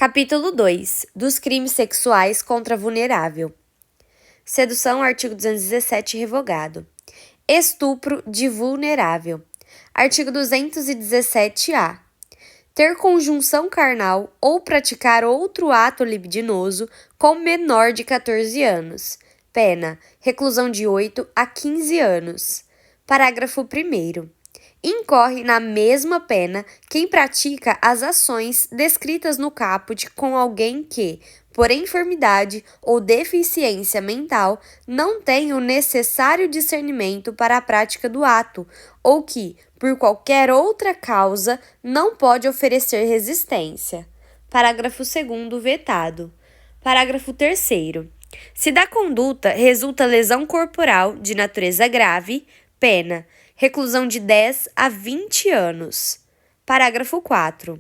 Capítulo 2. Dos crimes sexuais contra vulnerável. Sedução, artigo 217, revogado. Estupro de vulnerável. Artigo 217-A. Ter conjunção carnal ou praticar outro ato libidinoso com menor de 14 anos. Pena: reclusão de 8 a 15 anos. Parágrafo 1º. Incorre na mesma pena quem pratica as ações descritas no caput com alguém que, por enfermidade ou deficiência mental, não tem o necessário discernimento para a prática do ato, ou que, por qualquer outra causa, não pode oferecer resistência. Parágrafo 2º vetado. Parágrafo 3º. Se da conduta resulta lesão corporal de natureza grave, pena: reclusão de 10 a 20 anos. Parágrafo 4.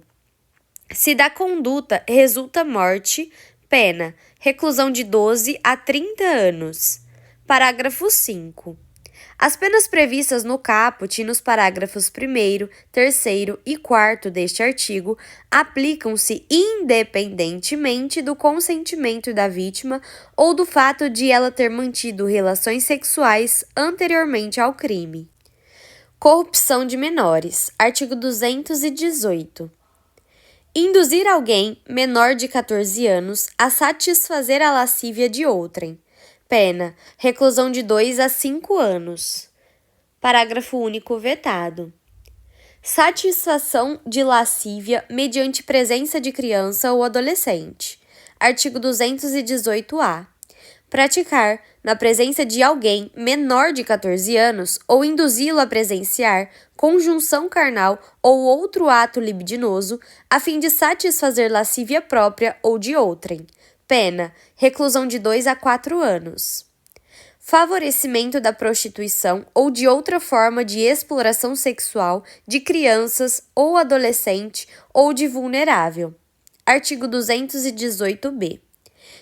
Se da conduta resulta morte, pena: reclusão de 12 a 30 anos. Parágrafo 5. As penas previstas no caput e nos parágrafos 1º, 3º e 4º deste artigo aplicam-se independentemente do consentimento da vítima ou do fato de ela ter mantido relações sexuais anteriormente ao crime. Corrupção de menores. Artigo 218. Induzir alguém menor de 14 anos a satisfazer a lascívia de outrem. Pena: reclusão de 2 a 5 anos. Parágrafo único vetado. Satisfação de lascívia mediante presença de criança ou adolescente. Artigo 218-A. Praticar, na presença de alguém menor de 14 anos, ou induzi-lo a presenciar conjunção carnal ou outro ato libidinoso, a fim de satisfazer lascívia própria ou de outrem. Pena: reclusão de 2 a 4 anos. Favorecimento da prostituição ou de outra forma de exploração sexual de crianças ou adolescente ou de vulnerável. Artigo 218-B.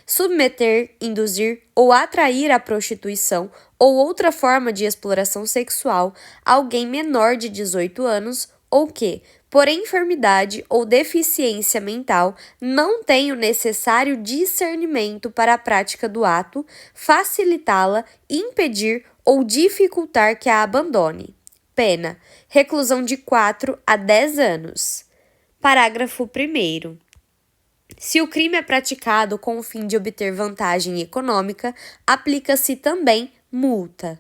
Submeter, induzir ou atrair à prostituição ou outra forma de exploração sexual alguém menor de 18 anos ou que, por enfermidade ou deficiência mental, não tem o necessário discernimento para a prática do ato, facilitá-la, impedir ou dificultar que a abandone. Pena: reclusão de 4 a 10 anos. Parágrafo 1º. Se o crime é praticado com o fim de obter vantagem econômica, aplica-se também multa.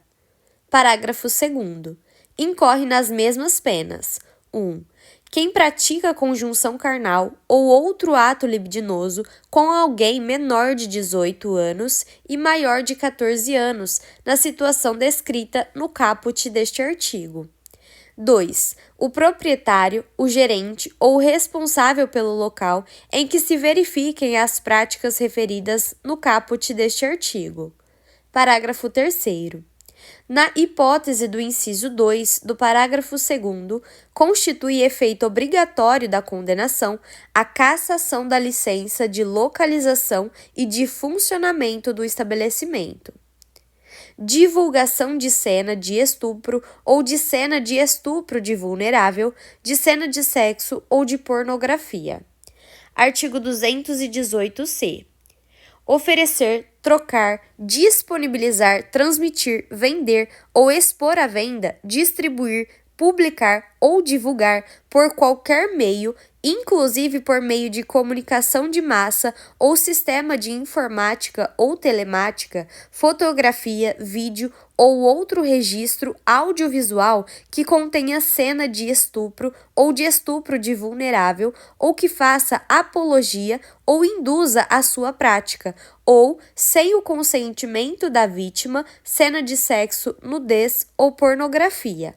Parágrafo 2º. Incorre nas mesmas penas: 1. Quem pratica conjunção carnal ou outro ato libidinoso com alguém menor de 18 anos e maior de 14 anos, na situação descrita no caput deste artigo. 2. O proprietário, o gerente ou o responsável pelo local em que se verifiquem as práticas referidas no caput deste artigo. Parágrafo 3º. Na hipótese do inciso 2 do parágrafo 2º, constitui efeito obrigatório da condenação a cassação da licença de localização e de funcionamento do estabelecimento. Divulgação de cena de estupro ou de cena de estupro de vulnerável, de cena de sexo ou de pornografia. Artigo 218-C. Oferecer, trocar, disponibilizar, transmitir, vender ou expor à venda, distribuir, publicar ou divulgar por qualquer meio, inclusive por meio de comunicação de massa ou sistema de informática ou telemática, fotografia, vídeo ou outro registro audiovisual que contenha cena de estupro ou de estupro de vulnerável ou que faça apologia ou induza a sua prática, ou, sem o consentimento da vítima, cena de sexo, nudez ou pornografia.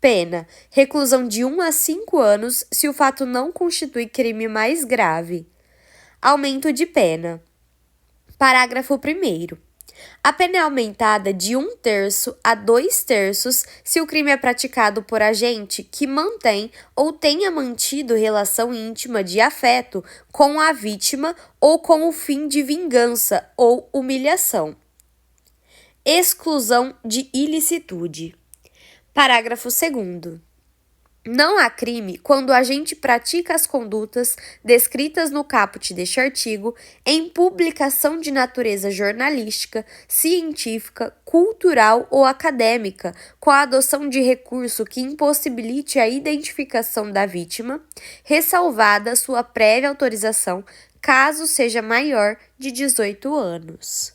Pena: reclusão de 1 a 5 anos se o fato não constitui crime mais grave. Aumento de pena. Parágrafo 1º. A pena é aumentada de 1/3 a 2/3 se o crime é praticado por agente que mantém ou tenha mantido relação íntima de afeto com a vítima ou com o fim de vingança ou humilhação. Exclusão de ilicitude. Parágrafo 2º. Não há crime quando o agente pratica as condutas descritas no caput deste artigo em publicação de natureza jornalística, científica, cultural ou acadêmica, com a adoção de recurso que impossibilite a identificação da vítima, ressalvada sua prévia autorização, caso seja maior de 18 anos.